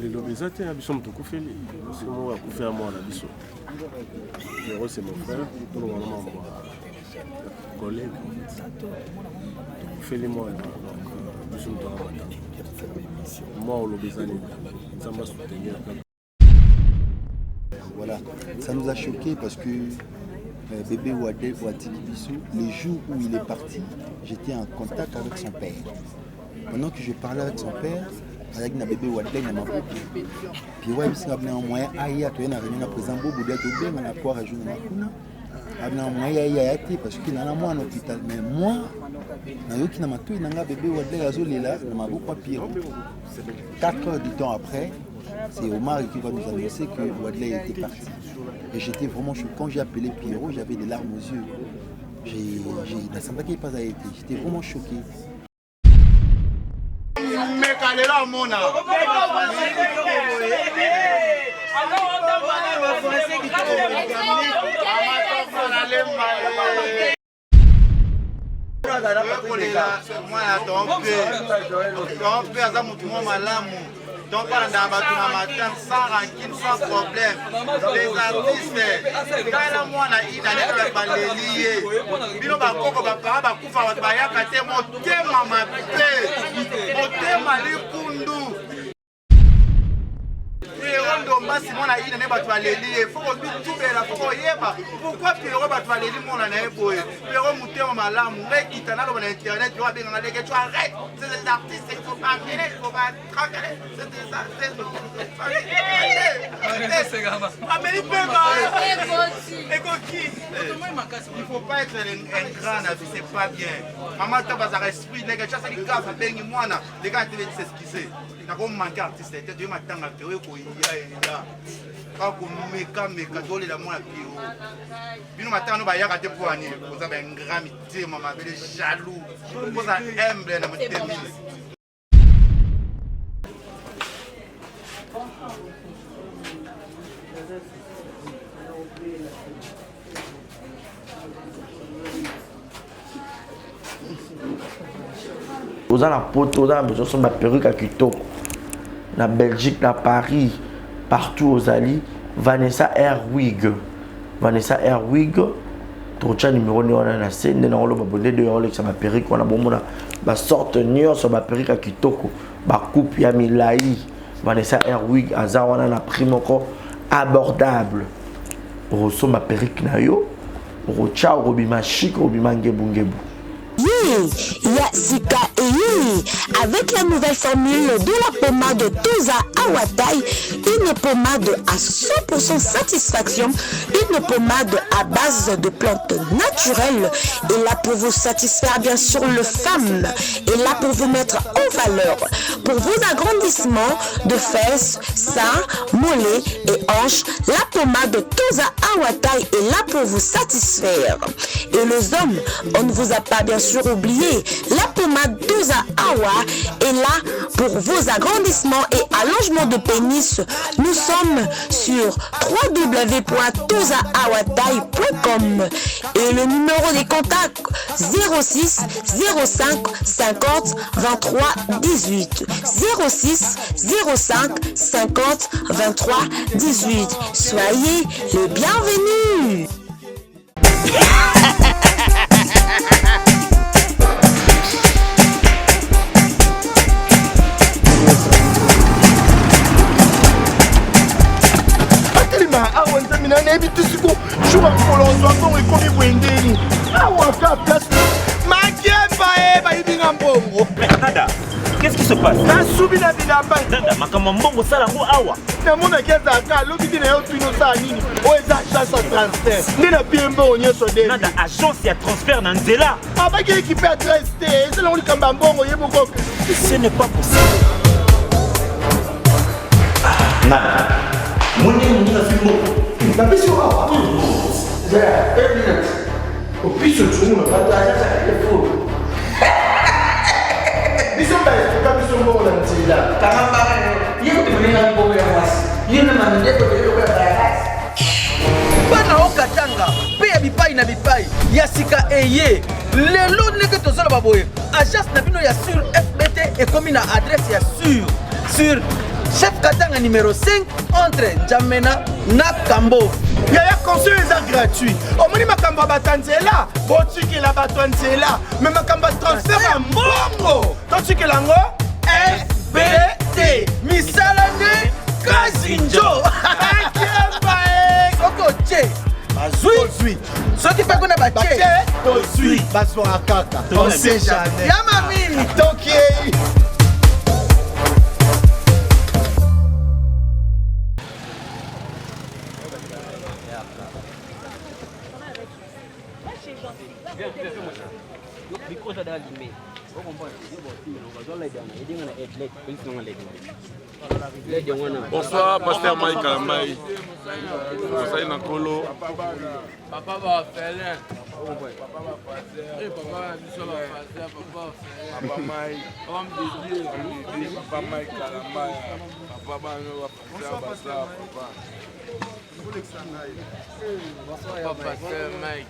Les lobésats, ils sont tous coupés. C'est moi qui fais à moi la biso. C'est mon frère, tout le monde mon collègue. Fais les moi moi au lobésat, ça m'a soutenu. Voilà, ça nous a choqué parce que bébé Wadé Bisso, les jours où il est parti, j'étais en contact avec son père. Pendant que je parlais avec son père, avec na bébé Wadé na maboko. Puis ouais, il y a un moyen aya to na réunion présent bobo de to bien na quoi rajouter na kuna. Abna moyen aya yati parce qu'il na moi en hôpital mais moi na yoki na matu na bébé Wadé azolela na maboko pire. 4 heures du temps après, c'est Omar qui va nous annoncer que Wadley était parti. Et j'étais vraiment choqué. Quand j'ai appelé Pierrot, j'avais des larmes aux yeux. J'étais vraiment choqué. Donc, on a matin sans rancune, sans problème. Les artistes, quand moi, on a eu dans balélier. Bino bakoko bapara bakufa watu bayaka te motema mabe. Motema likundu. Pierrot Mbasi mona ina ne batu aleli faut bitubela faut yeba pourquoi Pierrot batu aleli mona na eboye Pierrot mutema malamu rekita na loba na internet yo abenga ndeke tu arrête c'est des artistes il faut pas venir il faut pas tranquille c'est des artistes il faut pas être un grand avis c'est pas bien maman tabaza esprit ndeke tu ça qui grave bengi mwana les gars te s'excuser na ko manquer artiste était de matanga te ko ya quand on meka dole la moi Pierrot bino matanga ba yaka te pour ani vous avez un grand mité maman belle jaloux vous a humble na motemi aux la poto dans besoin sont ma perruque à kitoko na Belgique na Paris partout aux Ali Vanessa Airwig trocha numéro ne on a scène na lo babonde de on ça ma perruque on a bomona ba sorte nion sur ma perruque à kitoko ba coupe ya milai Vanessa Airwig azawana na primoko abordable roso ma perruque na yo rocha robima chic robima ngebu il y a Sika et Yui avec la nouvelle formule de la pommade Toza Awatai, une pommade à 100% satisfaction, une pommade à base de plantes naturelles et là pour vous satisfaire bien sûr le femme et là pour vous mettre en valeur pour vos agrandissements de fesses, seins, mollets et hanches, la pommade Toza Awatai est là pour vous satisfaire et les hommes, on ne vous a pas bien sûr oublié, la pommade Toza Awa est là pour vos agrandissements et allongements de pénis. Nous sommes sur www.tozaawatai.com et le numéro des contacts 06 05 50 23 18 06 05 50 23 18. Soyez les bienvenus. awa nzambe na nayebi te siko jour ya mokolo kozwa mbongo ekomi bwendeni awaka place makemba bayibinga mbongo. Nada, qu'est-ce qui se passe? nasubi na bilamba Nada, makambo mbongo sala ngo awa. namonaki ezalaka alobi na yo tino osala nini oyo eza agence ya transfert nde na pie mbongo nyonso de Nada, agence ya transfert na nzela. abaki ekipe adresse te ezelango likambo ya mbongo ye moko. Ce n'est pas possible. Nada. Mwenye na fimbo. Napesi awa. Zaya, 1 minute. Opiso tsumu na bata acha telefone. Biso ba efuka biso mbongo na nzela. Kama mbare, yeye kutumia mbongo ya mwasi. Yeye na manende kwa hiyo kwa baraka. Bana okatanga, pe ya bipai na bipai, ya sika eye. Lelo neke tozala baboye. Agence na bino ya sur FBT ekomi na adresse ya sur Chef Katanga numéro 5 entre Njamena na Kambo. yaya conseil eza gratuit omoni makambo ya bato ya nzela botikela bato ya nzela me makambo ya transfert ya mbongo totikela yango FBT Misala nde Kazinjo. akemba Koko che. Bazui. Soki pe kuna bache. bache tozwi bazwaka kaka on sait jamais Yama mini. tokei Bonsoir, Pasteur Mike Kalamai. Bonsoir, Nakolo. Papa va faire Papa Mike. Homme de Dieu. Papa Mike Kalamai. Papa Papa. Papa Mike.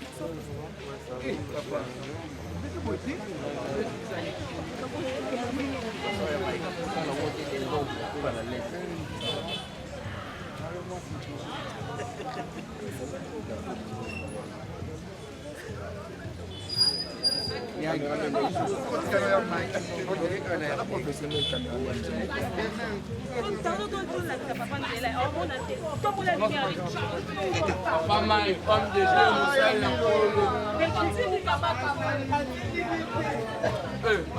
Papa Mike, homme de Dieu, Moussa Nakolo.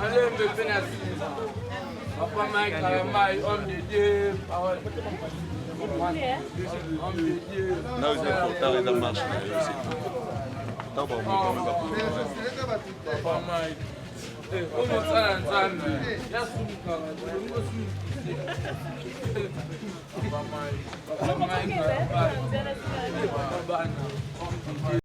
Allez, me pénètre. Papa Mike Kalamai, homme de Dieu, parole. Homme de Dieu. Non, je vais porter la marche. Papa Mike. Comment ça, l'ensemble? Papa Mike. Papa Mike Kalamai. Papa Mike.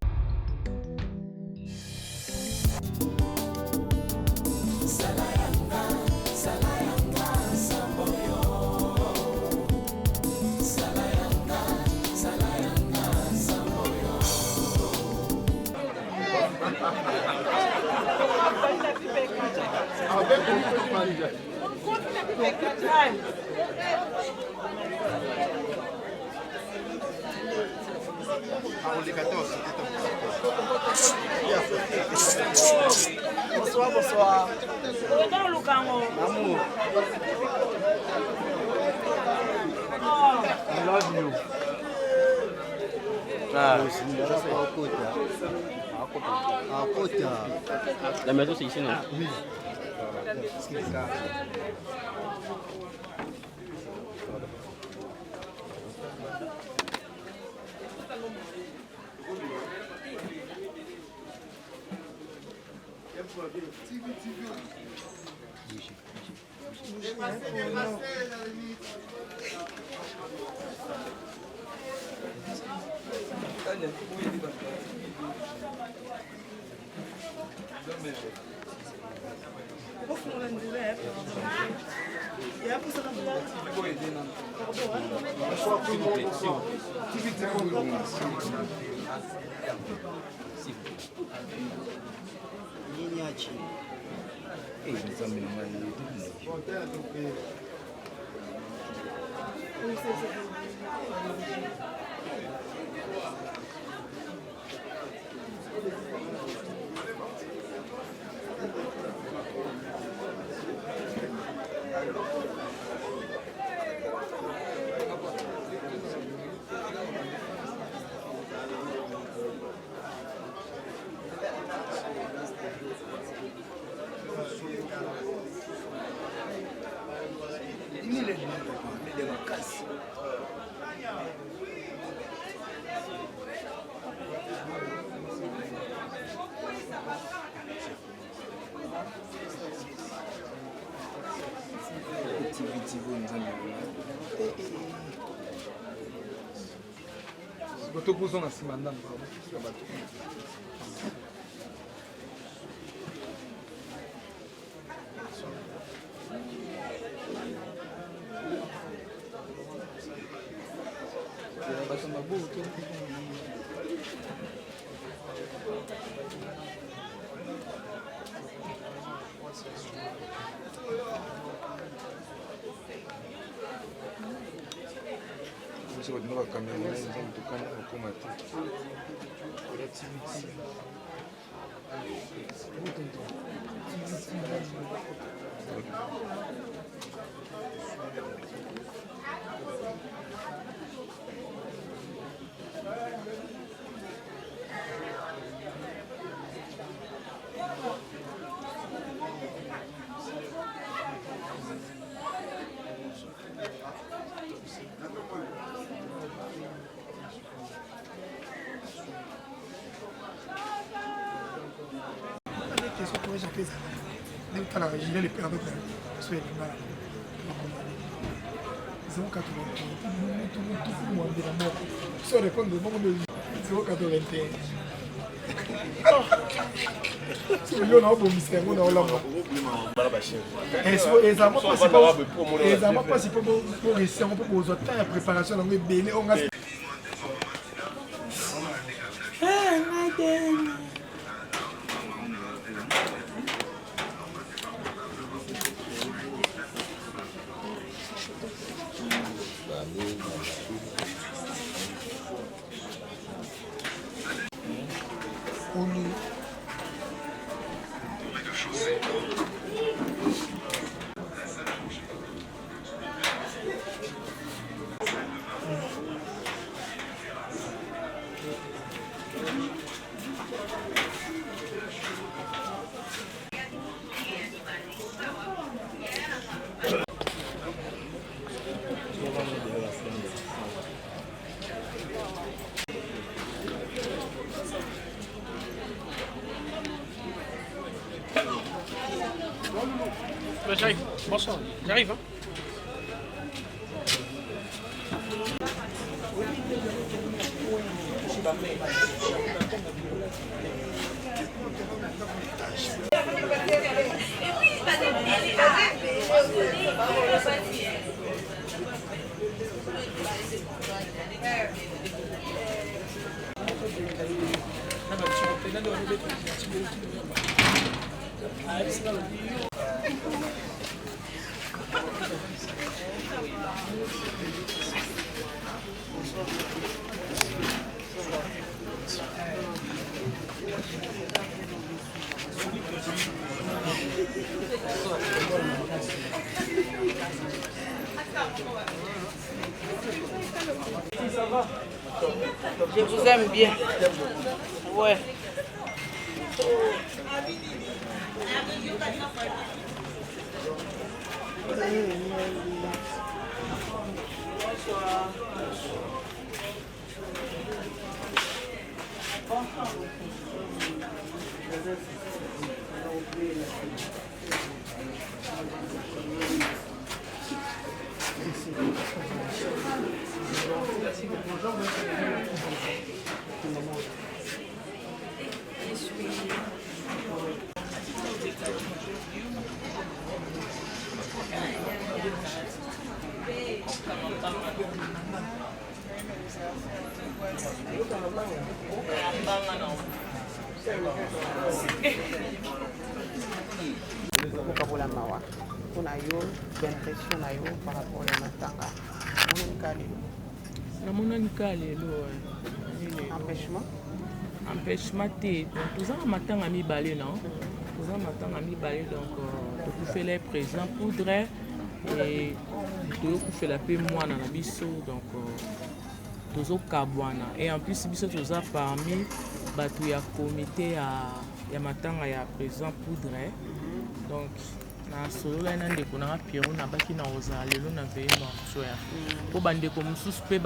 Bonsoir, bonsoir. Amour. I love you. La maison c'est ici, non? Oui. motivé nzambe tokozwa na nsima ndambo bato bato mabovu biso bato na bakamera nzambe tokana bakoma te relativité la région les pères avec sur les mains. Ils ont 80. Tout le monde est la mort. Sur les comptes de mon de 0,81. Si vous avez un bon mystère, vous avez un bon et ça m'a pas si pour réussir un peu pour aux autres préparation dans les bébés. On a J'arrive, bonsoir, j'arrive. Hein. Je vous aime bien. Ouais. Bukabola mawa. Kuna yo impression na yo par rapport à matanga. Namona kalelo. Empêchement. Empêchement te. Donc tous en matanga mi balé non. Tous en matanga mi balé donc tu fais les présents poudre et tu fais la paix moi na biso donc tozo kabwana et en plus biso toza parmi batu ya comité ya matanga ya présent poudre donc na solo la na ndeko na Pierrot na baki na ozala lelo na veille mortuaire po bandeko mususu pe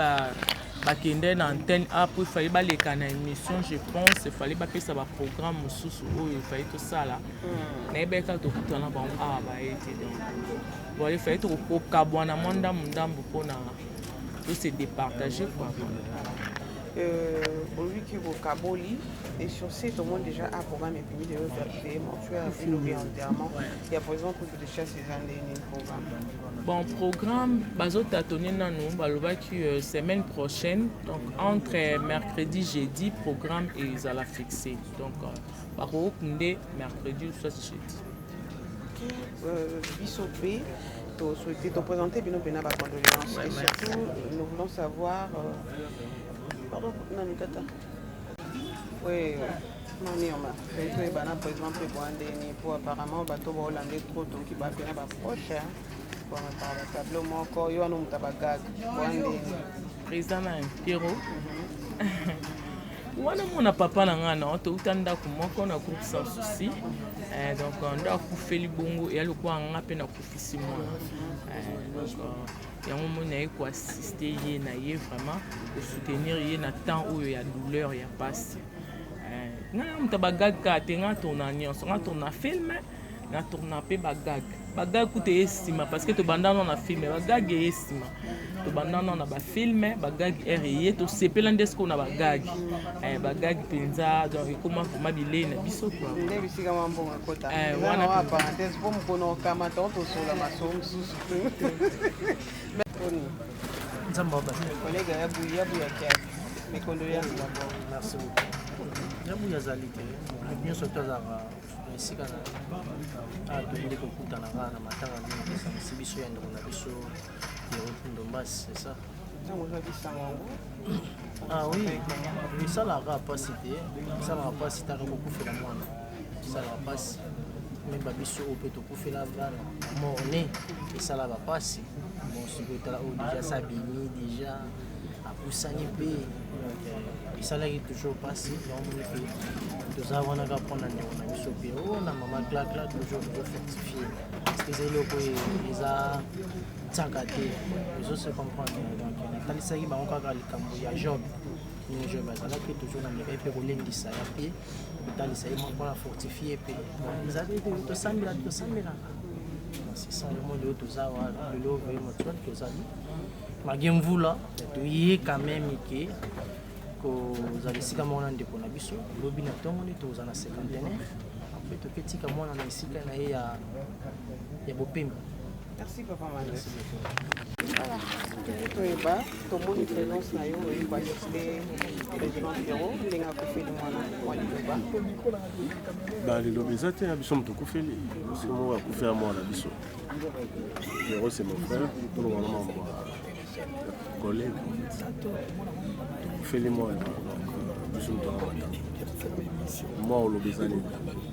bakende na antenne après il fallait baleka na émission je pense il fallait bapesa ba programme mosusu oyo il fallait tosala nayebeka tokutana bango awa baete donc bon il fallait tokokabwana mwa ndambu mpona tose départager quoi. Aujourd'hui qui au Kaboli et sur site au monde déjà un programme et puis de verser mensuel à philosophie entièrement il y a par exemple de chasse ces années programme. Bon programme bazo tâtonner nanou balobaki semaine prochaine donc entre mercredi jeudi programme et à la fixé donc bako kunde mercredi ou soit jeudi. Bisopé to souhaiter te présenter bien bien ba condoléances et surtout nous voulons savoir pardon, non, tata. Oui, non, mais par exemple, pour apparemment, bateau hollandais trop, donc il va faire un proche. Pour un tableau, mon corps, il y a un tabagag. Président Pierrot. Wana mona papa na nga na to utanda kumoko na groupe sans souci donc on doit kufeli bongo et alikuwa nga pe na kufisi mwana donc yango mona eko assister ye na ye vraiment pour soutenir ye na temps oyo ya douleur ya passe nga mutabagaga te nga tona nyonso nga tona film na tourna pe bagag kute esima parce que to bandana na film bagag esima to bandana na ba film bagag RE to sepela ndesko na bagag penza donc comment vraiment bilé na biso quoi ndé bisika mambo ngakota wana pa parenthèse pour mkono kama tonto sola masomo susu Tony nzamba ba collègue yabu ya kia mes condoléances d'abord merci beaucoup yabu ya zalité bien surtout za esika na tokende kokutana na matanga mingi esanisi biso ya ndeko na biso Ndombas, c'est ça? Ah oui, ça la rapacité, ça la rapacité a beaucoup fait la moine. Ça la passe, même Babiso au peut tout faire la vanne, morné, et ça la va passer. Bon, ce que tu as déjà Sabini, déjà à Poussanipe, et ça là est toujours passé. Donc, nous avons à prendre un Babiso Péro, on a maman clac toujours fortifié. Parce que c'est le coup, ils ont Tsakate, les autres se comprennent. Donc, Nathalie Saï, on a regardé le camp, job. Il y a job, là qui est toujours dans les rêves pour l'Inde, ça y a pied. Nathalie Saï, on a fortifié. Vous avez dit, tout ça, c'est ça le monde de Toza, le lot, vraiment, tu vois, que vous avez. Malgré vous là, vous y quand même que vous avez si comme on a des points d'abus, l'objet n'a pas été aux années 50. Après, tout petit comme on a ici, il y a beau paiement. Merci papa Manu. Voilà. Tout le monde est présent na yo et quoi assister président Pierrot linga ko fait de moi liba. Bah les lobeza te biso mtukufeli c'est moi ko faire moi la biso. Pierrot c'est mon frère, tout le monde mon collègue. Tukufeli moi donc biso mtukufeli. Moi au lobeza ni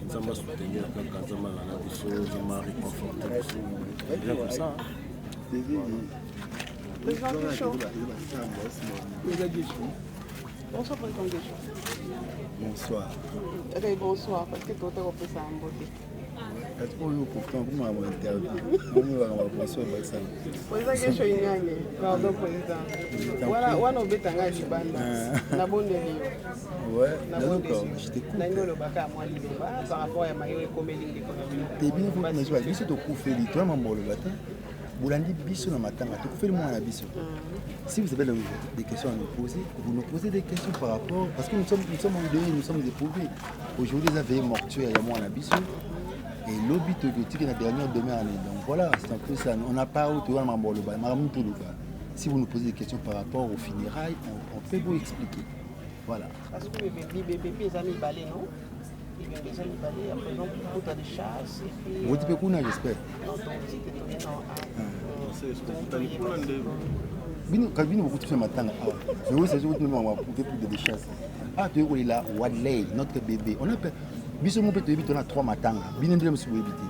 nzamba soutenir kaka nzamba na biso nzamba réconforter biso. Bien comme ça. Président Guichon. Bonsoir, Président Guichon. Bonsoir. Bonsoir, parce que toi, tu as ça en beauté. Est-ce qu'on est pourtant pour ma interview? Bonsoir, Président Guichon, il y a un pardon, Président. Voilà, on a un bétanga chez Banda. Na bonne vie. Ouais, d'accord, je t'écoute. Par rapport à Mayo et Comélie. T'es bien, vous m'avez dit, mais c'est au coup fait, toi, maman, le matin. Boulandi biso na matanga, tu fais le moins à biso. Si vous avez des questions à nous poser, vous nous posez des questions par rapport, parce que nous sommes en deuil, nous sommes éprouvés. Aujourd'hui, vous avez mortuaire, il y a moins à biso. Et l'obit de la dernière demeure. Donc voilà, c'est un peu ça. On n'a pas où tu vois si vous nous posez des questions par rapport aux funérailles, on peut vous expliquer. Voilà. Parce que les bébés, ils ont mis balai, non? Les amis balais, après donc il y a des chasses. Vous dites que vous j'espère. Quand vous beaucoup de matin, mais oui, c'est juste nous pour des chasses. Ah, tu es là, Wadley, notre bébé. On appelle. Biso mon petit bébé, on a 3 matins. Bien entendu, monsieur Webiti.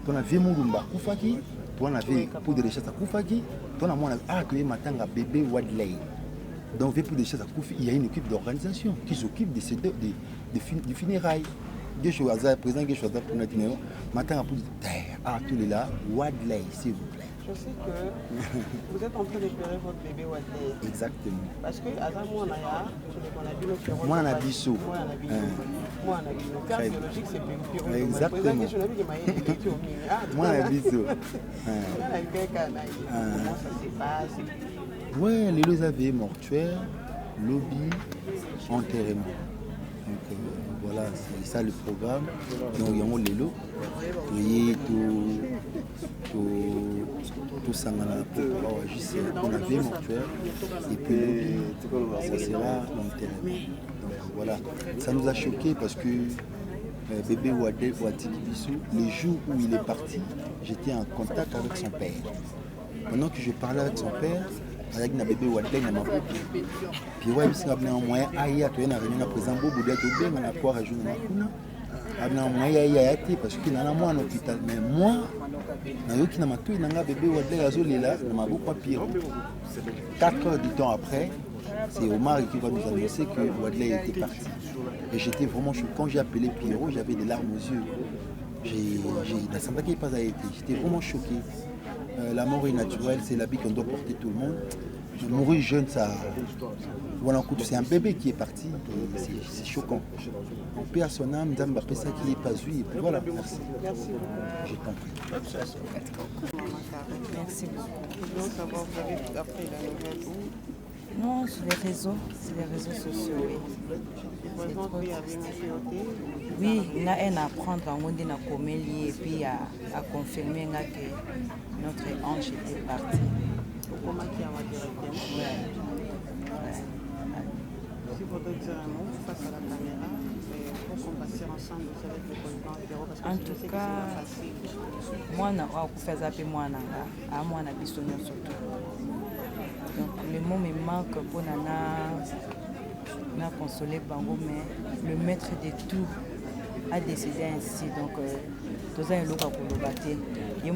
On a vu Mourumba, Koufaki. On a vu pour des chasses à Koufaki. On a moins. Ah, tu es matin bébé Wadley. Donc, pour des chasses à Koufi, il y a une équipe d'organisation qui s'occupe des funérailles. Président Guéchoisa pour notre numéro. Maintenant, pour dire, ah, tous les là, Wadley, s'il vous plaît. Je sais que vous êtes en train de pleurer votre bébé Wadley. Exactement. Parce que Azam Mouanaya, moi on a biso. Moi on a biso. Père biologique c'est Piro. Exactement. Moi on a biso. Comment ça se passe? Ouais, les lots avaient mortuaire, lobby, enterrement. Donc voilà, c'est ça le programme. Donc il y a les lots. Et tout ça, juste on avait mortuaire et puis ça sera l'enterrement. Donc voilà, ça nous a choqué parce que bébé Ouatiki Bissou, le jour où il est parti, j'étais en contact avec son père. Pendant que je parlais avec son père, avec na bébé Ouatiki na maboki. Puis ouais, parce qu'il y a un moyen aïe à toi, il y a un président Bobo d'être au bien, on a quoi rajouter na kuna. Abna moyen aïe parce qu'il y a un mois en hôpital. Mais moi, nayoki na matou nanga bébé Ouatiki azolela na maboki pa pire. 4 heures du temps après, c'est Omar qui va nous annoncer que Wadley était parti. Et j'étais vraiment choqué. Quand j'ai appelé Pierrot, j'avais des larmes aux yeux. La santé qui n'est pas été. J'étais vraiment choqué. La mort est naturelle, c'est l'habit qu'on doit porter tout le monde. Mourir jeune, ça. Voilà, c'est un bébé qui est parti. C'est choquant. On paie à son âme, Dame Mbappé, ça qu'il n'est pas vu. Et puis voilà, merci. J'ai compris. Merci beaucoup. Je veux savoir, vous avez appris la nouvelle où? Non, sur les réseaux sociaux, oui. Oui, il y a un à prendre en monde à Comélie et puis à confirmer que notre ange était parti. Comment qui a directement? Si vous devez dire un mot face à la caméra, pour qu'on passe ensemble avec le président Pierrot, parce que en tout cas, moi, je fais ça moi, moi, je suis surtout. Donc le mot me manque pour na consoler Bango, mais le maître de tout a décidé ainsi. Donc tout ça est là pour le battre. Il y a un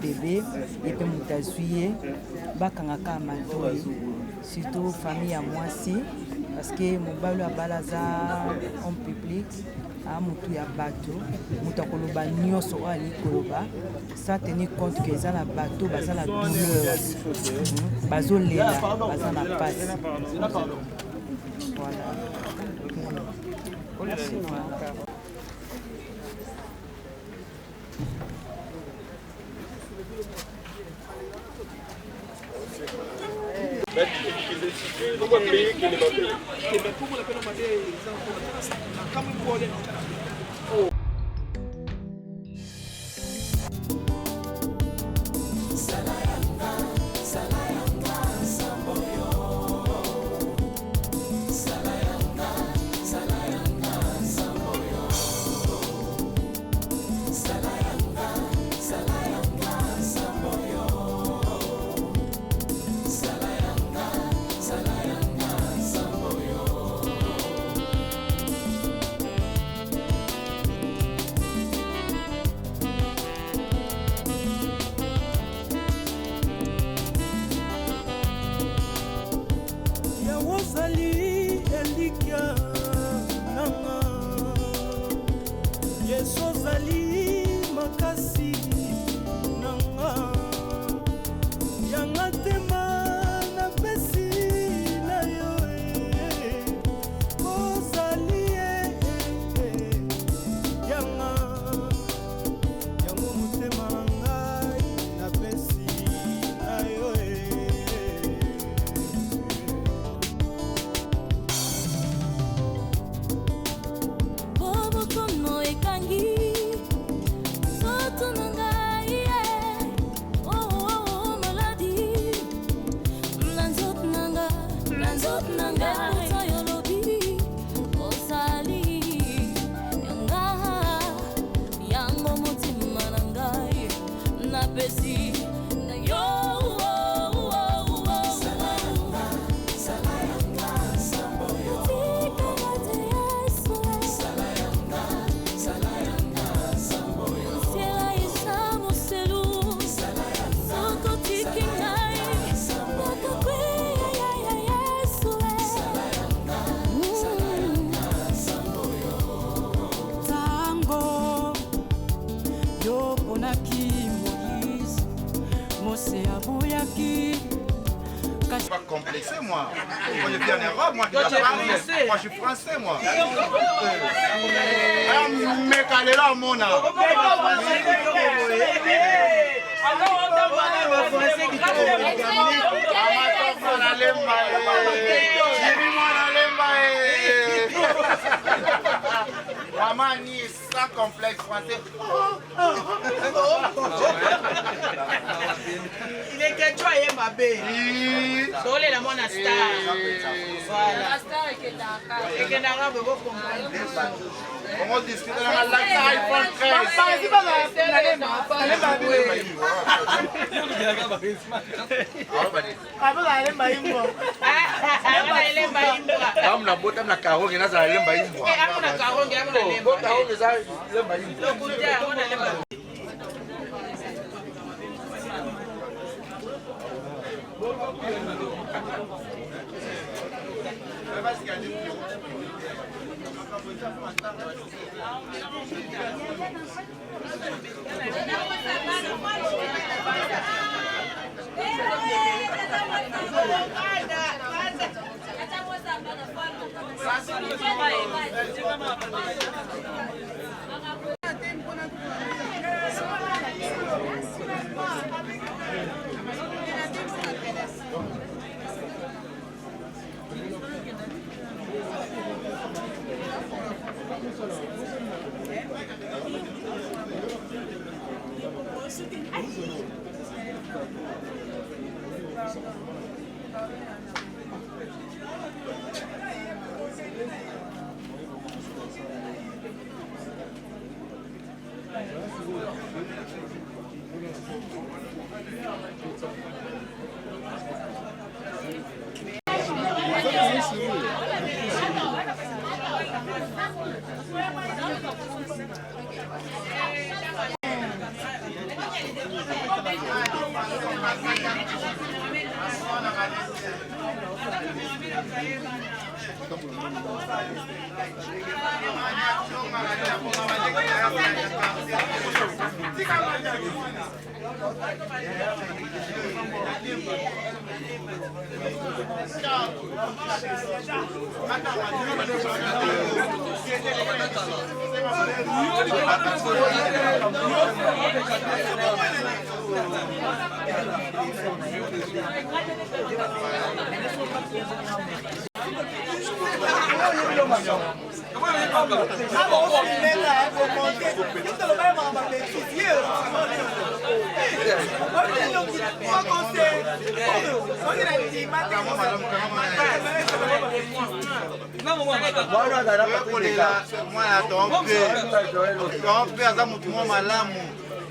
bébé, et puis il bakangaka amatoi, surtout famille à moi si, parce que mon balo a balaza en public. Mutu ya bato mutu akoloba nyonso oyo ali koloba sans tenir compte que eza na bato baza na douleur bazolela baza na pasi. Pas complexé moi. Moi je vis en Europe, moi je suis français moi. Mais quand est là mon Maman ni sans complexe français. Il est que toi et ma belle. Solé la mon star. Voilà. La star est que d'accord. Et que d'accord, vous comprenez. On discute dans la iPhone 13. C'est pas mal.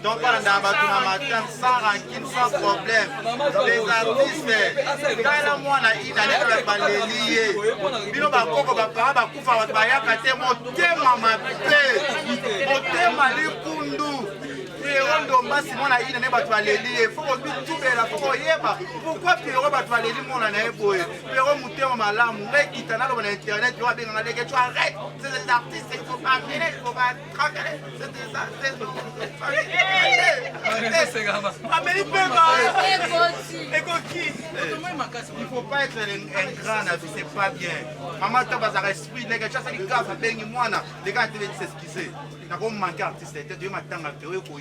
Donc, on a matin sans rancune, sans problème. Les artistes, quand moi, il a balayé. Bino bakoko bapara bakufa bayaka te motema mabe. Motema likundu. Pierrot Mbasi mona ina ne bato baleli faut bitubela faut yeba pourquoi Pierrot bato baleli mona na eboye Pierrot mutema malamu rekita na na internet yo abenga na leke tu arrête ces artistes il faut pas venir il faut pas tranquille c'est ça il faut pas être un grand na vie c'est pas bien maman ta bazara esprit nega cha sali gafa bengi mwana les gars te s'excuser na ko manquer artiste te yo matanga te yo ko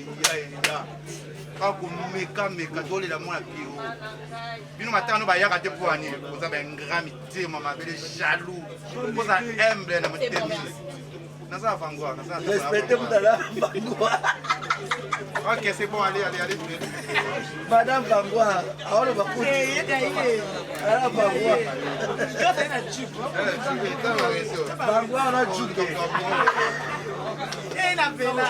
kako meka dole la mwana pio bino matano ba yaka te poani koza ba ngrami te mama bele jaloux koza humble na motemi nasa fangwa nasa respectez mutala fangwa. OK c'est bon allez Madame Fangwa ahora bakuti ala Fangwa Fangwa ona juke na pena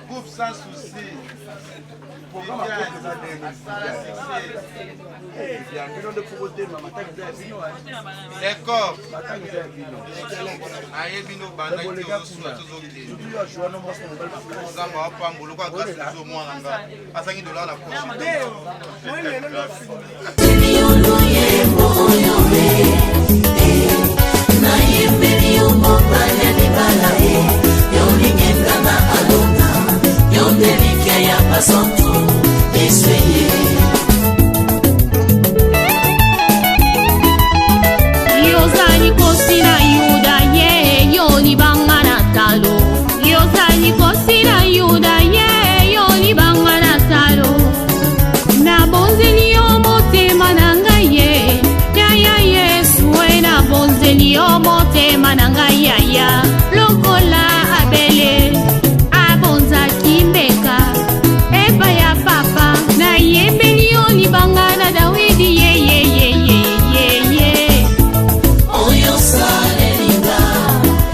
Coupe sans souci. D'accord. Yozani kosina yuda ye yoni bangana talo. Yozani kosina yuda ye yoni bangana talo. Na bonzeli motema nanga ye ya Yesu na bonzeli motema nanga ya lokola abele abonza kimbeka eba ya papa na yembeli yoni bangana Dawidi ye oyo salenga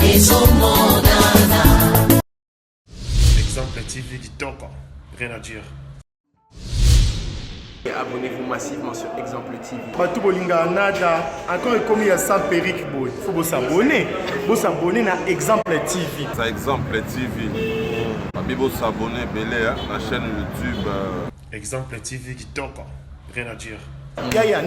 ezomonana. Exemple TV Kitoko, rien à dire. Abonnez-vous massivement sur Exemple TV. Batou bolinga nada, encore comme il y a 100 périques boy. Faut vous s'abonner. Vous s'abonner à Exemple TV. C'est Exemple TV. Vous s'abonner belé à la chaîne YouTube. Exemple TV Kitoko, rien à dire. Yaya,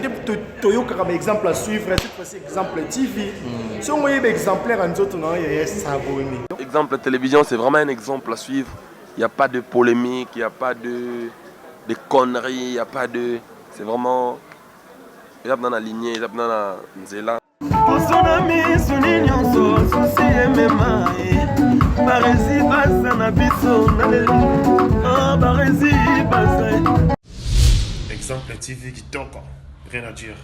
toyoka comme exemple à suivre, cette fois-ci Exemple TV. Si on voyait exemplaire en autres, non, il y a s'abonner. Exemple télévision, c'est vraiment un exemple à suivre. Il n'y a pas de polémique, il n'y a pas de conneries, il n'y a pas de... C'est vraiment... Il y a dans la lignée, il y a dans la nzela. Exemple TV Kitoko, rien à dire.